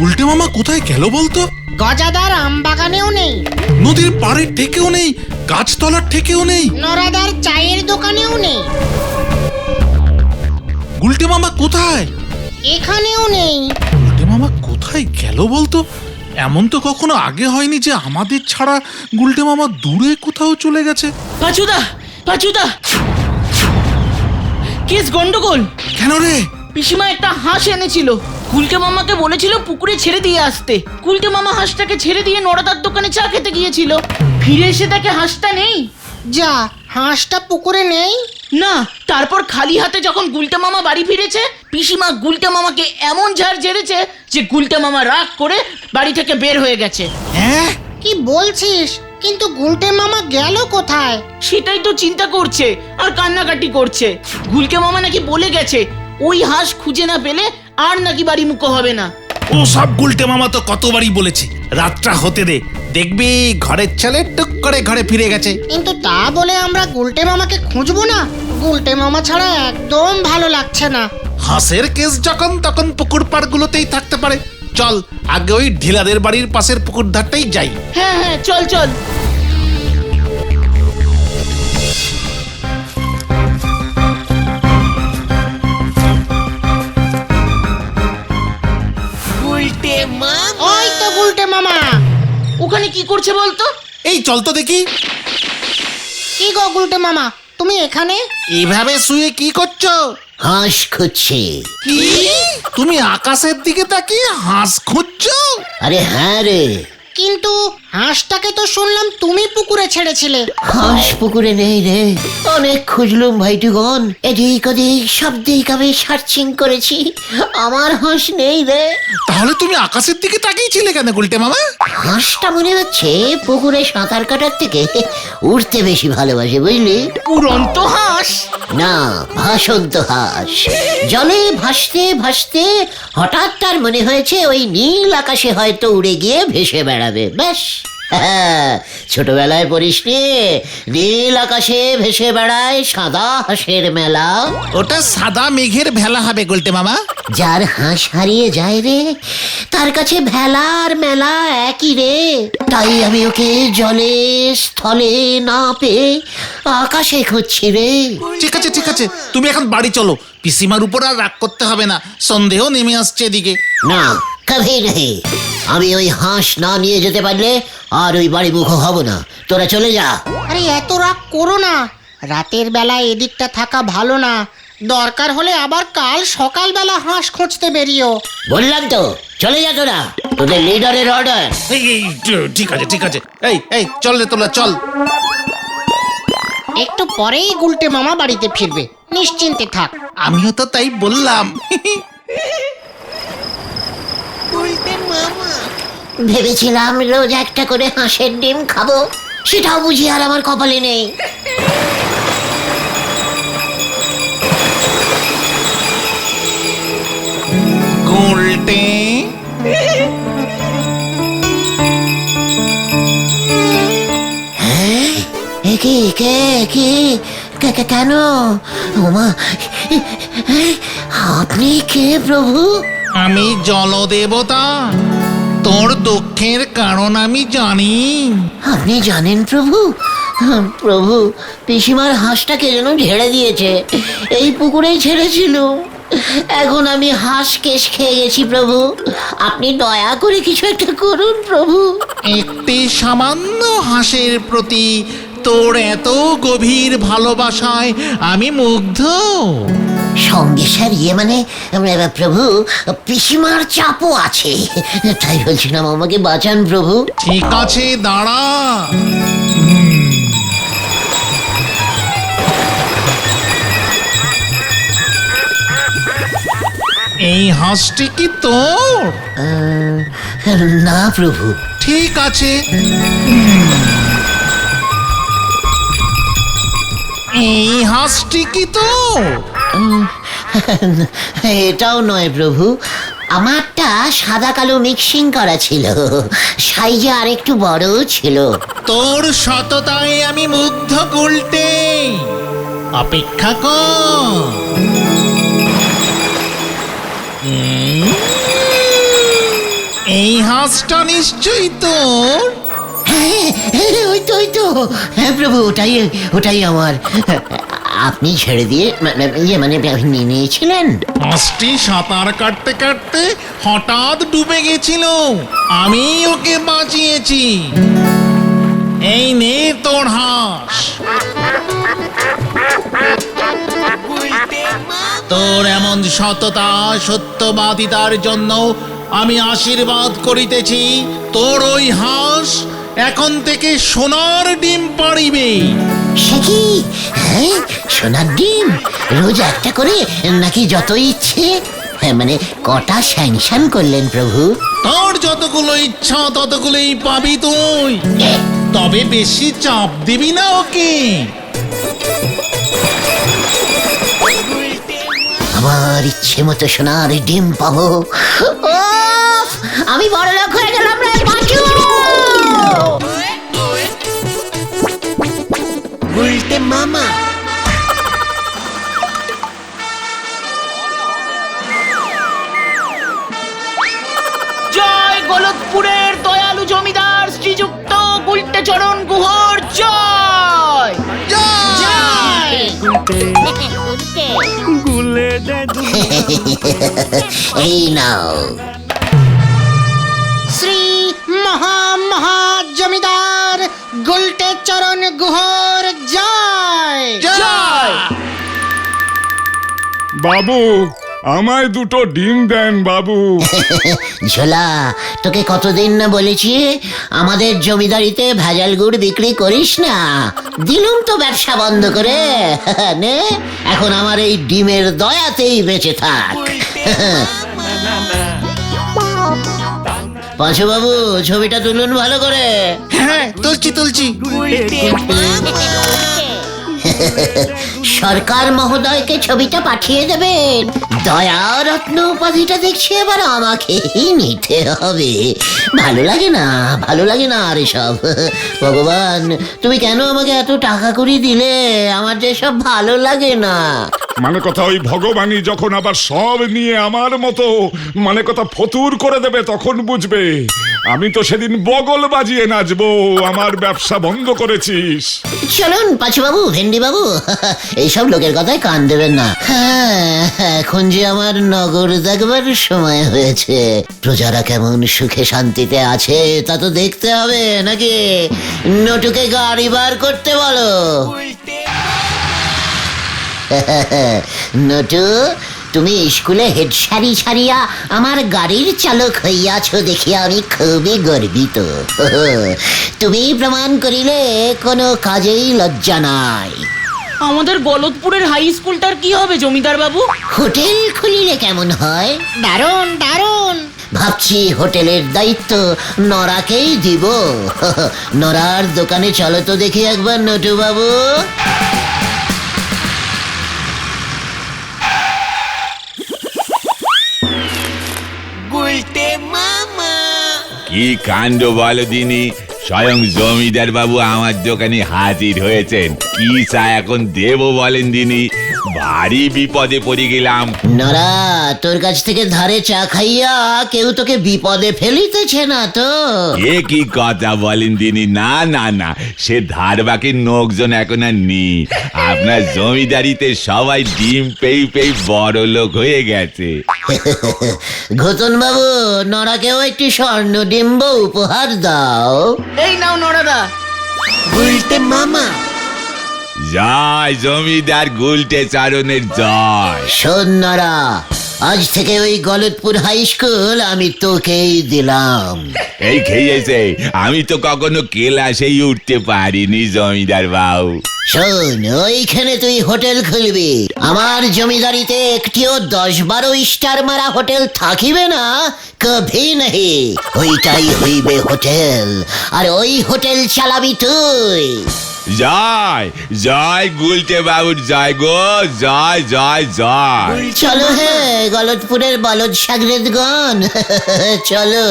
গুলটে মামা কোথায় গেল বলতো? গজাদার আম বাগানেও নেই, নদীর পাড়ের ঠেকেও নেই, গাছতলার ঠেকেও নেই, নরাদার চায়ের দোকানেও নেই, গুলটে মামা কোথায়? এখানেও নেই। গুলটে মামা কোথায় গেল বলতো? এমন তো কখনো আগে হয়নি যে আমাদের ছাড়া গুলটে মামা দূরে কোথাও চলে গেছে। পাচুদা, পাচুদা, কেস গন্ডগোল। কেন রে? পিসিমা একটা হাঁস এনেছিল, গুলটে মামাকে বলেছিল পুকুরে ছেড়ে দিয়ে আসতে। গুলটে মামা হাঁসটাকে ছেড়ে দিয়ে নড়াদার দোকানে চা খেতে গিয়েছিল, ফিরে এসে দেখে হাঁসটা নেই। যা, হাঁসটা পুকুরে নেই? না, তারপর খালি হাতে যখন গুলটে মামা বাড়ি ফিরেছে, পিসিমা গুলটে মামাকে এমন ঝাড় ঝেড়েছে যে গুলটে মামা রাগ করে বাড়ি থেকে বের হয়ে গেছে। হ্যাঁ, কি বলছিস? কিন্তু গুলটে মামা গেল কোথায়? সেটাই তো চিন্তা করছে আর কান্নাকাটি করছে। গুলটে মামা নাকি বলে গেছে ওই হাঁস খুঁজে না পেলে আর নাকি বাড়ি মুখো হবে না। ও সব গুলটে মামা তো কতবারই বলেছে, রাতটা হতে দে, দেখবি ঘরের ছেলে টুক করে ঘরে ফিরে গেছে। কিন্তু তা বলে আমরা গুলটে মামাকে খুঁজবো না? গুলটে মামা ছাড়া একদম ভালো লাগছে না। হাঁসের কেস যখন তখন পুকুর পাড়গুলোতেই থাকতে পারে। চল আগে ওই ঢিলাদের বাড়ির পাশের পুকুর ধারটাই যাই। হ্যাঁ হ্যাঁ, চল চল। ওই তো গুলটে মামা। ওখানে কি করছে বলতো? এই চল তো দেখি। কি গো গুলটে মামা, তুমি এখানে? এইভাবে শুয়ে কি করছো? হাঁস খুঁজছে। কি? তুমি আকাশের দিকে তাকিয়ে হাঁস খুঁজছো? আরে হ্যাঁ রে, কিন্তু হাঁসটাকে তো শুনলাম তুমি পুকুরে ছেড়েছিলে। হাঁস পুকুরে নেই রে। অনেক খুঁজলুম ভাইটুগণ, এদিক ওদিক সব দিক আমি সার্চিং করেছি, আমার হাঁস নেই রে। তাহলে তুমি আকাশের দিকে তাকিয়েছিলে কেন গুলটে মামা? হাঁসটা মনে হচ্ছে পুকুরে সাঁতার কাটার থেকে উঠতে বেশি ভালোবাসে, বুঝলি? উড়ন্ত হাঁস? না, ভাসন্ত হাঁস। জলে ভাসতে ভাসতে হঠাৎ তার মনে হয়েছে ওই নীল আকাশে হয়তো উড়ে গিয়ে ভেসে বেড়াবে। ব্যাস, হ্যাঁ, ছোটবেলায় পড়িসনি নীল আকাশে ভেসে বেড়ায় সাদা হাঁসের মেলা? ওটা সাদা মেঘের ভেলা হবে গুলটে মামা। যার হাঁস হারিয়ে যায় রে, তার কাছে ভেলা আর মেলা একই রে। তাই আমি ওকে জলে স্থলে না পেয়ে আকাশে খুঁজছি রে। ঠিক আছে ঠিক আছে, তুমি এখন বাড়ি চলো, পিসিমার উপর আর রাগ করতে হবে না, সন্দেহ নেমে আসছে এদিকে। না, কভি নেই। আমি ওই হাঁস না নিয়ে যেতে পারলে আর ওই বাড়ি মুখ হব না। তোরা চলে যা। আরে এত রাগ করো না, রাতের বেলা এদিকটা থাকা ভালো না। দরকার হলে আবার কাল সকালবেলা হাঁস খুঁজতে বেরিও। বললাম তো, চলে যা তোরা, তোদের লিডারের অর্ডার। ঠিক আছে ঠিক আছে, এই এই চল রে তোলা চল। একটু পরেই গুলটে মামা বাড়িতে ফিরবে, নিশ্চিন্তে থাক। আমিও তো তাই বললাম। ভেবেছিলাম রোজ একটা করে হাঁসের ডিম খাবো, সেটাও বুঝি আর আমার কপালে নেই। গুলটে কি কে কি কেন? ওমা, আপনি কে প্রভু? আমি জলদেবতা, তোর দুঃখের কারণ আমি জানি। আপনি জানেন প্রভু? প্রভু, পিসিমার হাঁসটাকে যেন ঝেড়ে দিয়েছে, এই পুকুরেই ছেড়েছিল। এখন আমি হাঁস কেশ খেয়ে গেছি প্রভু, আপনি দয়া করে কিছু একটা করুন প্রভু। একটি সামান্য হাঁসের প্রতি তোর এত গভীর ভালোবাসায় আমি মুগ্ধ। সঙ্গে স্যার মানে প্রভু, পিসিমার চাপও আছে, তাই বলছিলাম আমাকে বাঁচান প্রভু। ঠিক আছে দাঁড়া। এই হাঁসটি কি তোর? না প্রভু। ঠিক আছে, এই হাঁসটি কি তোর? এটাও নয় প্রভু, আমারটা সাদা কালো মিক্সিং করা ছিল, সাইজে আর একটু বড় ছিল। তোর সততায় আমি মুগ্ধ গুলটে, অপেক্ষা কর। এই হাঁসটা নিশ্চয়ই তোর। হ্যাঁ, ওই তো হ্যাঁ প্রভু, ওটাই আমার। আপনি ছেড়ে দিয়ে নিয়েছিলেন? হাঁসটি সাঁতার কাটতে কাটতে হঠাৎ ডুবে গেছিল, আমি ওকে বাঁচিয়েছি। এই নে তোর হাঁস। তোর এমন সততা সত্যবাদিতার জন্য আমি আশীর্বাদ করিতেছি, তোর ওই হাঁস এখন থেকে সোনার ডিম পাড়িবে। সে কি? হ্যাঁ, সোনার ডিম রোজ একটা করে নাকি যত ইচ্ছে? হ্যাঁ, কটা স্যাংশন করলেন প্রভু? তোর যতগুলো ইচ্ছা ততগুলোই পাবি তুই, তবে বেশি চাপ দিবি না ওকে। আমার ইচ্ছে মতো সোনার ডিম পাবো। উফ, আমি বড় লোক হয়ে গেলাম রে বাঁচু। উল্টে মামা। জয় গলতপুরের দয়ালু জমিদার শ্রীযুক্ত গুলটে চরণ গুহর জয়। জয়। এই নাও। শ্রী মহা জমিদার গুলটে চরণ গুহর জয়। জয়। বাবু, আমায় দুটো ডিম দেন বাবু। ঝোলা, তোকে কতদিন না বলেছি আমাদের জমিদারিতে ভেজাল গুড় বিক্রি করিস না। দিলুম তো ব্যবসা বন্ধ করে। নে, এখন আমার এই ডিমের দয়াতেই বেঁচে থাক। পাঁচু বাবু, ছবিটা তুলুন ভালো করে। হ্যাঁ, তুলছি। সরকার মহোদয়কে ছবিটা পাঠিয়ে দেবেন। দয়া রত্ন উপাধিটা দেখছি এবার আমাকেই নিতে হবে। ভালো লাগে না আর এসব। ভগবান, তুমি কেন আমাকে এত টাকা করি দিলে? আমার যে সব ভালো লাগে না। কথা ওই ভগবানই যখন আবার সব নিয়ে আমার মতো কথা ফতুর করে দেবে তখন বুঝবে। আমি তো সেদিন বগল বাজিয়ে নাচবো, আমার ব্যবসা বন্ধ করেছিস। চলুন পাঁচু বাবু, ভেন্ডি বাবু, এইসব লোকের কথায় কান দেবেন না। হ্যাঁ, এখন যে আমার নগর দেখবার সময় হয়েছে। প্রজারা কেমন সুখে শান্তিতে আছে তা তো দেখতে হবে নাকি? নটুকে গাড়ি বার করতে বলো। নটু, তুমি স্কুলে হেড সারিয়া আমার গাড়ির চালক হইয়াছ দেখিয়া আমি খুবই গর্বিত। তুমি প্রমাণ করিলে কোনো কাজেই লজ্জা নাই। আমাদের গলতপুরের হাই স্কুলটার কি হবে জমিদার বাবু? হোটেল খুলিলে কেমন হয়? দারুণ। ভাবছি হোটেলের দায়িত্ব নরাকেই দিব। নরার দোকানে চলো তো দেখি একবার নটু বাবু। কি কাণ্ড বলো দিনি, স্বয়ং জমিদার বাবু আমার দোকানে হাজির হয়েছেন। কি চা এখন দেব বলেন দিনি, ভারী বিপদে পড়ে গেলাম। নরা, তোর কাছ থেকে ধারে চা খাইয়া কেউ তোকে বিপদে ফেলিতেছে না তো? এ কি কথা বলেন দিনি, না, সে ধার বাকির লোকজন এখন আর নেই। আপনার জমিদারিতে সবাই ডিম পেয়ে বড় লোক হয়ে গেছে। ঘোতন বাবু, নরাকেও একটি স্বর্ণ ডিম্ব উপহার দাও। এই নাও নরাদা। উল্টে মামা। জয় জমিদার গুলটে চারণের জয়। শোন নরা, আজ থেকে ওই গলতপুর হাই স্কুল আমি তোকেই দিলাম। এই খেয়েছে, আমি তো কখনো ক্লাসেই উঠতে পারিনি জমিদার বাবু। শোন, ওইখানে তুই হোটেল খুলবি। আমার জমিদারিতে একটিও 10-12 স্টার মারা হোটেল থাকিবে না, কভি নাহি। ওইটাই হইবে হোটেল, আর ওই হোটেল চালাবি তুই। জয় গুলটে বাবুর জয় গো, জয়। চলো হে গলতপুরের বলদ সাগরেদগণ, চলো।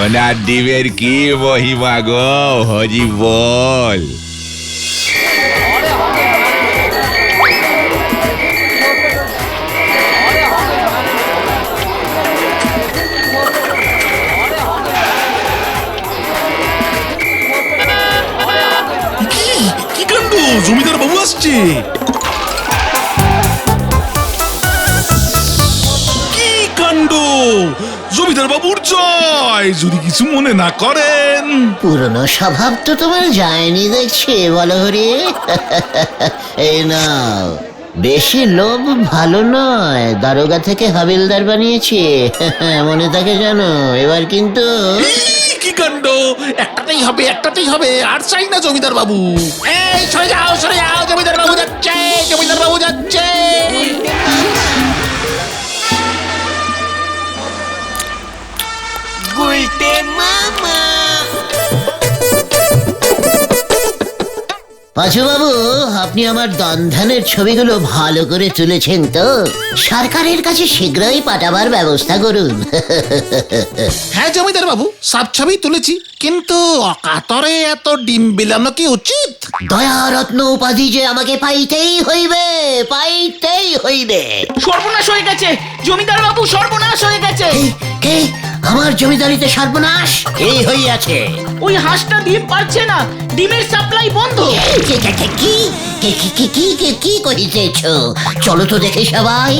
ওনার ডিমের কি মহিমা গো, হরি বল। জমিদার বাবু আসছে। কি কাণ্ড! জমিদার বাবুর জয়! যদি কিছু মনে না করেন। পুরনো স্বভাব তো তোমার যায়নি দেখছি, বলো হরি। এই নাও, বেশি লোভ ভালো নয়, দারোগা থেকে হাবিলদার বানিয়েছি। মনে থাকে জানো, এবার কিন্তু এই, কি কাণ্ড! একটাতেই হবে, আর চাই না জমিদার বাবু। এই সরে যাও, জমিদার বাবু যাচ্ছে। পাঁচু বাবু, আপনি আমার দনধানের ছবিগুলো ভালো করে তুলেছেন তো? সরকারের কাছে শীঘ্রই পাঠাবার ব্যবস্থা করুন। হ্যাঁ জমিদার বাবু, সব ছবি তুলেছি, কিন্তু অকাতরে এত ডিম বিলানো কি উচিত? দয়ারত্ন উপাধি যে আমাকে পাইতেই হইবে। সর্বনাশ হয়ে গেছে জমিদার বাবু, সর্বনাশ হয়ে গেছে। কে? আমার জমিদারিতে সর্বনাশ এই হইয়াছে। ওই হাঁসটা ডিম পারছে না, ডিমের সাপ্লাই বন্ধ। কি কহিতেছ? চলো তো দেখে সবাই।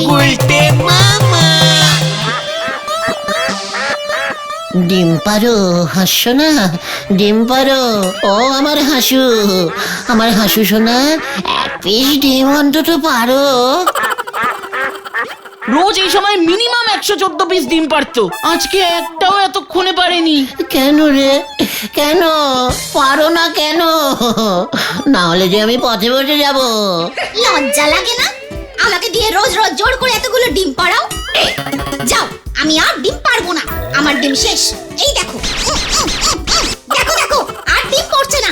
ডিম পারো হাসছো না? ডিম পারো ও আমার হাসু সোনা, এক পিস ডিম অন্তত পারো। রোজ এই সময় মিনিমাম 114 পিস ডিম পারতো, আজকে একটাও এতক্ষণে পারেনি। কেন রে, কেন পারো না কেন? না হলে যে আমি পথে বসে যাব। লজ্জা লাগে না আমাকে দিয়ে রোজ রোজ জোর করে এতগুলো ডিম পাড়াও? যাও, আমি আর ডিম পারবো না, আমার ডিম শেষ। এই দেখো, দেখো আর ডিম পড়ছে না।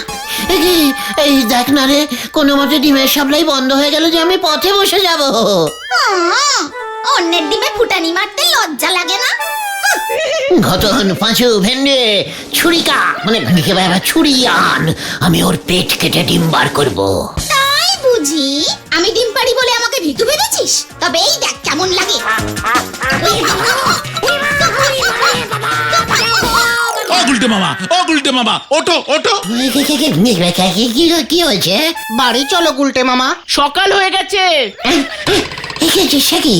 এই দেখ না রে, কোনো মতে ডিমের সাপ্লাই বন্ধ হয়ে গেল যে আমি পথে বসে যাব। অন্যের ডিমে ফুটানি মারতে লজ্জা লাগে না? ঘটন, পাঁচু, ভেন্ডে, ছুরিকা মানে ছুরি আন, আমি ওর পেট কেটে ডিম বার করবো। তাই বুঝি? আমি ডিম পারি বলে আমাকে ভীতু ভেবেছিস? তবে এই দেখ কেমন লাগে। ও গুলটে মামা, ওঠো। কি হয়েছে? বাড়ি চলো গুলটে মামা। সকাল হয়ে গেছে। সে কি?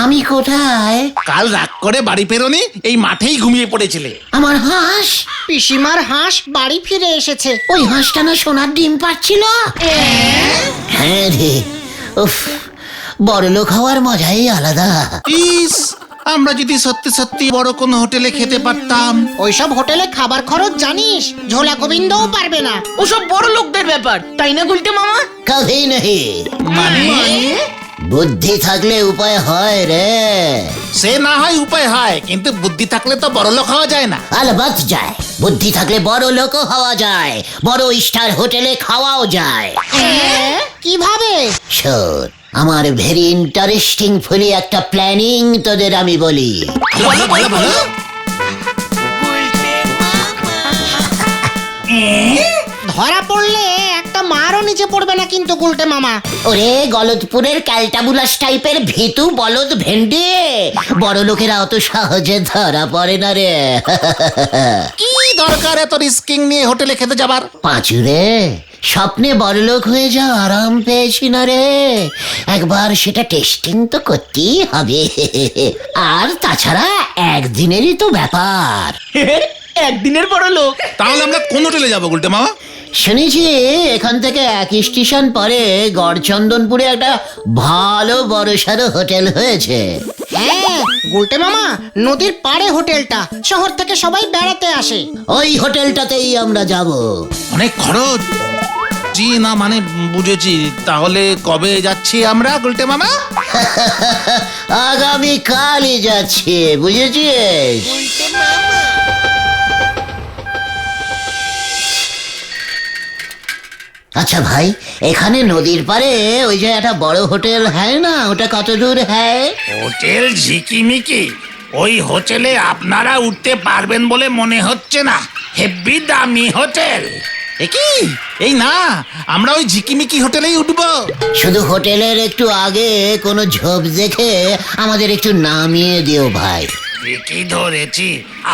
আমি কোথায়? কাল রাত করে বাড়ি ফেরোনি, এই মাঠেই ঘুমিয়ে পড়েছিলে। আমার হাঁস, পিসিমার হাঁস বাড়ি ফিরে এসেছে। ওই হাঁসটা না সোনার ডিম পাচ্ছিল। হ্যাঁ রে, উফ, বড়লোক হওয়ার মজাই আলাদা। ইস, আমরা যদি সত্যি সত্যি বড় কোনো হোটেলে খেতে পারতাম। ওইসব হোটেলে খাবার খরচ জানিস, ঝোলা গোবিন্দও পারবে না। ওসব বড় লোকদের ব্যাপার, তাই না গুলটে মামা? কভি নহি। মানে বুদ্ধি থাকলে উপায় হয় রে। সে না হয় উপায় হয়, কিন্তু বুদ্ধি থাকলে তো বড় লোক হওয়া যায় না। আলবাত যায়, বুদ্ধি থাকলে বড় লোকও হওয়া যায়, বড় স্টার হোটেলে খাওয়াও যায়। কিভাবে? শোন, আমার ভেরি ইন্টারেস্টিং ফুলি একটা প্ল্যানিং তোদের আমি বলি। বলো। ধরা পড়লে একটা মারও নিচে পড়বে না কিন্তু গুলটে মামা। ওরে গলদপুরের ক্যালটাবুলাস টাইপের ভীতু বলদ ভেন্ডি, বড় লোকেরা অত সহজে ধরা পড়ে না রে। কি দরকার এত রিস্কিং নিয়ে হোটেলে খেতে যাবার? পাঁচুরে, স্বপ্নে বড়লোক হয়ে যাও আরাম পেয়েছি না রে, একবার সেটা টেস্টিং তো করতেই হবে। আর তাছাড়া একদিনেরই তো ব্যাপার। একদিনের বড় লোক। তাহলে আমরা কোন হোটেলে যাবো গুলটে মামা? শুনেছি এখান থেকে এক স্টেশন পরে গড়চন্দনপুরে একটা ভালো বড়সড় হোটেল হয়েছে। হ্যাঁ গুলটে মামা, নদীর পাড়ে হোটেলটা, শহর থেকে সবাই বেড়াতে আসে। ওই হোটেলটাতেই আমরা যাব। অনেক খরচ। জি না, মানে বুঝেছি। তাহলে কবে যাচ্ছি আমরা গুলটে মামা? আগামী কালই যাচ্ছি, বুঝেছিস? আচ্ছা ভাই, এখানে নদীর পাড়ে ওই যে একটা বড় হোটেল হ্যাঁ না, ওটা কত দূর হ্যাঁ? হোটেল ঝিকিমিকি? ওই হোটেলে আপনারা উঠতে পারবেন বলে মনে হচ্ছে না, হেভি দামি হোটেল। কি এই না, আমরা ওই ঝিকিমিকি হোটেলেই উঠবো। শুধু হোটেলের একটু আগে কোনো ঝোপ দেখে আমাদের একটু নামিয়ে দিও ভাই। ঠিকই ধরেছি,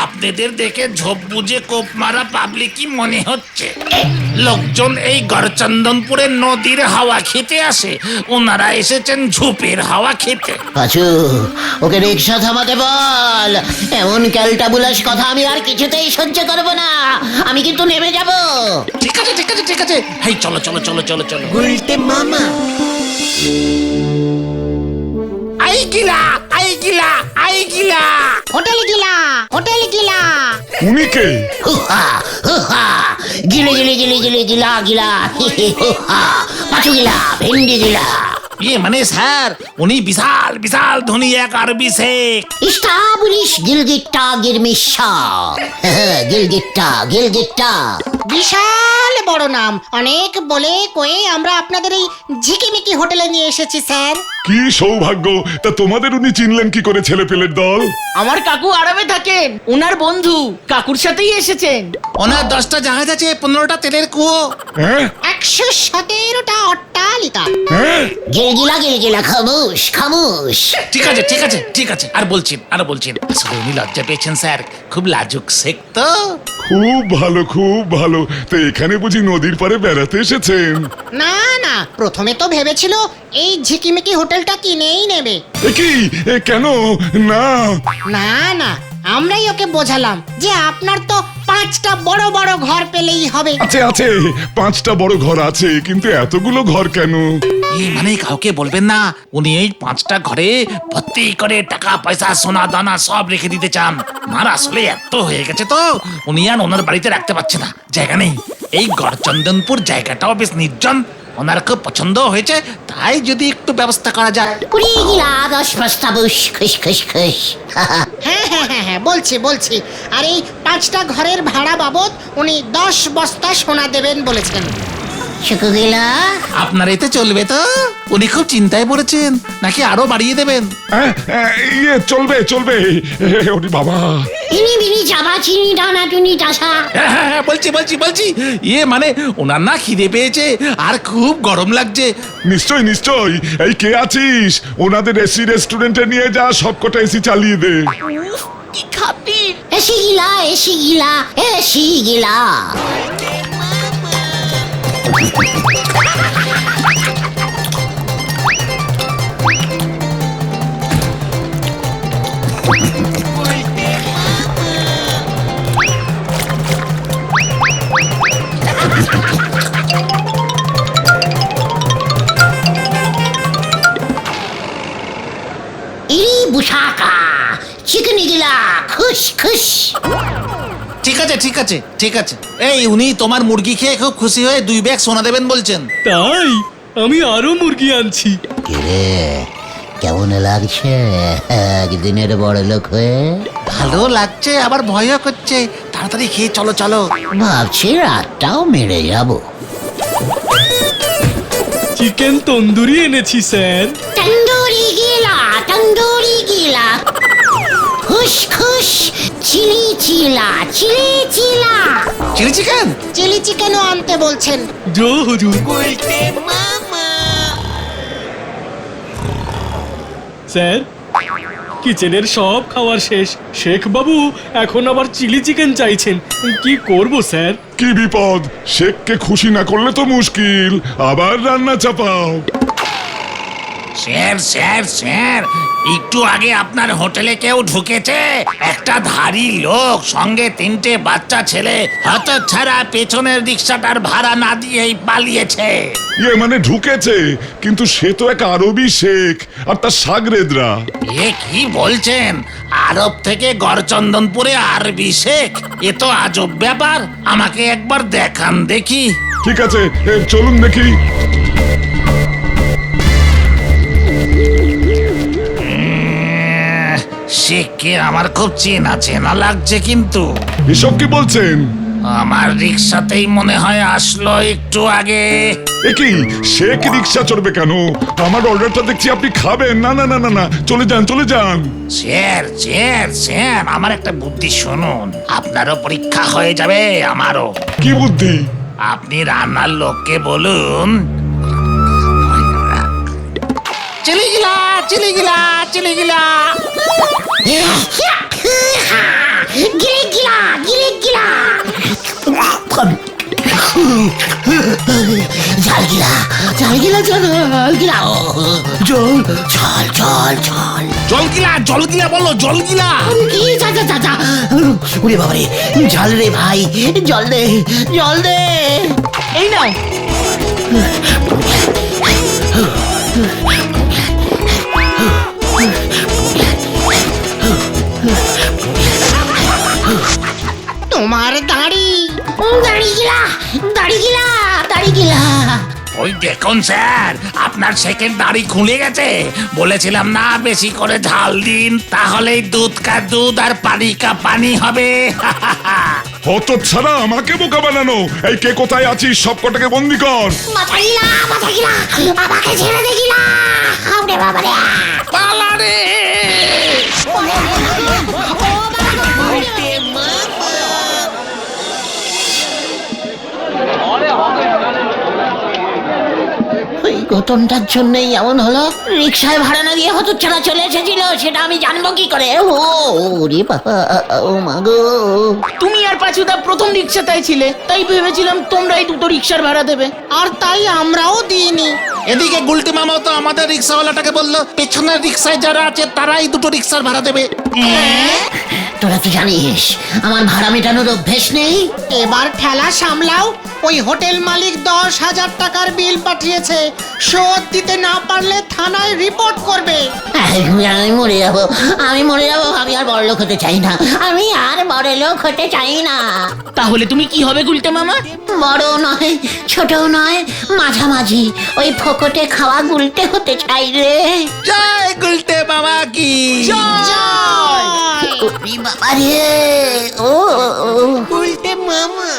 আপনাদের দেখে ঝোপ বুঝে কোপ মারা পাবলিকই মনে হচ্ছে। লোকজন এই গড়চন্দনপুরের নদীর হাওয়া খেতে আসে, ওনারা এসেছেন ঝোপের হাওয়া খেতে। পাঁচু, ওকে রিক্সা থামাতে বল। এমন ক্যালটাবুলাস কথা আমি আর কিছুতেই সহ্য করব না। আমি কিন্তু নেমে যাব। ঠিক আছে ঠিক আছে ঠিক আছে, হেই চলো চলো চলো চলো চলো। আই গিলা আই গিলা আই গিলা। হোটেল গিলা, হোটেল গিলা। উনি কে? হুহা হুহা, গিলে গিলে গিলে গিলে গিলা গিলা, হি হি হুহা, পাঁচু গিলা, ভেন্ডি গিলা। ইয়ে মানে স্যার, উনি বিশাল বিশাল ধনী এক আরবি শেখ। ইস্টাবলিশ গিলগিট্টা গিরমিশা। গিলগিট্টা। বিশাল বড় নাম, অনেক বলে কয়ে আমরা আপনাদের এই ঝিকিমিকি হোটেলে নিয়ে এসেছি স্যার। কি সৌভাগ্য! তা তোমাদের উনি চিনলেন কি করে, ছেলে পেলের দল? আমার কাকু আরবে থাকেন, ওনার বন্ধু কাকুর সাথেই এসেছেন। ওনার 10টা জাহাজ আছে, 15টা তেলের কুয়ো। হ্যাঁ 117টা অট্টালিকা। হ্যাঁ, গিলগিলা, খামোশ খামোশ। ঠিক আছে ঠিক আছে ঠিক আছে, আর বলছেন। আসলে উনি লজ্জা পেয়েছেন স্যার, খুব লাজুক শেখ তো। খুব ভালো খুব ভালো। তো এখানে বুঝি নদীর পাড়ে বেড়াতে এসেছেন? না না, প্রথমে তো ভেবেছিল এই ঝিকিমিকি হোটেলটা কিনেই নেবে। এ কি, এ কেন? না, না না, আমরাই ওকে বোঝালাম যে আপনার তো 5টা বড় বড় ঘর পেলেই হবে। আছে 5টা বড় ঘর আছে, কিন্তু এতগুলো ঘর কেন? এই মানে কাউকে বলবেন না, উনি এই 5টা ঘরে ভর্তি করে টাকা পয়সা সোনা দানা সব রেখে দিতে চান। মার আসলে এত হয়ে গেছে তো উনি আর ওনার বাড়িতে রাখতে পারছে না, জায়গা নেই। এই গড়চন্দনপুর জায়গাটাও বেশ নির্জন, ওনার খুব পছন্দ হয়েছে, তাই যদি একটু ব্যবস্থা করা যায়। উড়ি গিলা 10 বস্তা বুস, খুশ খুশ খুশ। হ্যাঁ, বলছি। আর এই 5টা ঘরের ভাড়া বাবদ উনি 10 বস্তা সোনা দেবেন বলেছেন। শুকু গিলা, আপনার এতে চলবে তো? উনি খুব চিন্তায় পড়েছেন, নাকি আরো বাড়িয়ে দেবেন? ইয়ে চলবে। ওরে বাবা, ইনি বিনি চাবা চিনি ডানা টুনি টাসা। হ্যাঁ, বলছি। ইয়ে মানে ওনার না খিদে পেয়েছে আর খুব গরম লাগছে। নিশ্চয়। এই কে আছিস? ওনাদের এসি রেস্টুরেন্টে নিয়ে যা, সবকটা এসি চালিয়ে দে। কি খাতির! এসি গিলা। ইরি বুসাকা, চিকনি গিলা, খুশ খুশ। ঠিক আছে। এই উনি তোমার মুরগি খেয়ে খুব খুশি হয়ে 2 ব্যাগ সোনা দেবেন বলছেন। তাই আমি আরো মুরগি আনছি। কিরে, কেমন লাগছে একদিনের বড় লোক হয়ে? ভালো লাগছে, আবার ভয়ও করছে। তাড়াতাড়ি খেয়ে চলো। ভাবছি রাতটাও মেরে যাব। চিকেন তন্দুরি এনেছি স্যার। তন্দুরি গিলা, খুশ খুশ, চিলি চিলা। Chilli chicken. চিলি চিকেনও আনতে বলছেন। জো হুজুর। স্যার, কিচেনের সব খাবার শেষ। শেখ বাবু এখন আবার চিলি চিকেন চাইছেন। কি করব স্যার? কি বিপদ! শেখকে খুশি না করলে তো মুশকিল, আবার রান্না চাপাও। স্যার, একটু আগে আপনার হোটেলে কেউ ঢুকেছে, একটা ধারী লোক, সঙ্গে 3টে বাচ্চা ছেলে, হতচ্ছাড়া পেছনের রিক্সাটার ভাড়া না দিয়েই পালিয়েছে। ইয়ে মানে ঢুকেছে, কিন্তু সে তো এক আরবি শেখ আর তার সাগরেদরা। এ কি বলছেন? আরব থেকে গড়চন্দনপুরে আরবি শেখ? এ তো আজব ব্যাপার, আমাকে একবার দেখান দেখি। ঠিক আছে, চলুন দেখি। শেখকে আমার খুব চেনা লাগছে, কিন্তু এসব কি বলছেন? আমার রিক্সাতেই মনে হয় আসলো একটু আগে। এ কি, শেখ রিক্সা চড়বে কেন? আমার অর্ডারটা দেখছি আপনি খাবেন। না, চলে যান। স্যার, আমার একটা বুদ্ধি শুনুন, আপনারও পরীক্ষা হয়ে যাবে, আমারও। কি বুদ্ধি? আপনি রান্নার লোককে বলুন চিলিগিলা চিলিগিলা চিলিগিলা। গিলে গিলা গিলে গিলা ঝাল গিলা ঝাল গিলা ঝাল গিলা জল ঝাল ঝাল ঝাল জলগিলা জলগিলা বলো জলগিলা। কি যা যা যা যা ওরে বাবারে জল রে ভাই জল দে জল দে। এই নাও। তোমার দাড়ি দাড়ি গিলা দাড়ি গিলা দাড়ি গিলা। ওই দেখুন স্যার, আপনার সেকেন্ড দাড়ি খুলে গেছে। বলেছিলাম না বেশি করে ঝাল দিন, তাহলেই দুধ কা দুধ আর পানি কা পানি হবে। হত ছাড়া আমাকে বোকা বানানো। এই কে কোথায় আছিস সব কটাকে বন্দি কর। মাথা গিলা আমাকে ছেড়ে দে গিলা। ওরে বাবারে পালা রে। ওই গতনটার জন্যই এমন হলো। রিক্সায় ভাড়া না দিয়ে হতচ্ছাড়া চলে এসেছিল, সেটা আমি জানবো কি করে? রে বাবা ও মাগো। তুমি আর পাঁচুদা প্রথম রিক্সাটাই ছিলে, তাই ভেবেছিলাম তোমরাই দুটো রিক্সার ভাড়া দেবে। আর তাই আমরাও দিইনি। এদিকে গুলটি মামাও তো আমাদের রিক্সাওয়ালাটাকে বললো পেছনের রিক্সায় যারা আছে তারাই দুটো রিক্সার ভাড়া দেবে। তোরা তো জানিস আমার ভাড়া মেটানোর অভ্যেস নেই। এবার ঠেলা সামলাও। ওই হোটেল মালিক 10,000 টাকার বিল পাঠিয়েছে, শোধ দিতে না পারলে থানায় রিপোর্ট করবে। আমি মরে যাবো আমি মরে যাবো। আমি আর বড়লোক হতে চাই না, আমি আর বড়লোক হতে চাই না। তাহলে তুমি কি হবে গুলটে মামা? বড় নয় ছোটও নয়, মাঝামাঝি ওই ফোকটে খাওয়া গুলটে হতে চাই রে। জয় গুলটে মামা কি জয়। ওরে বাবা রে ও উল্টে মামা।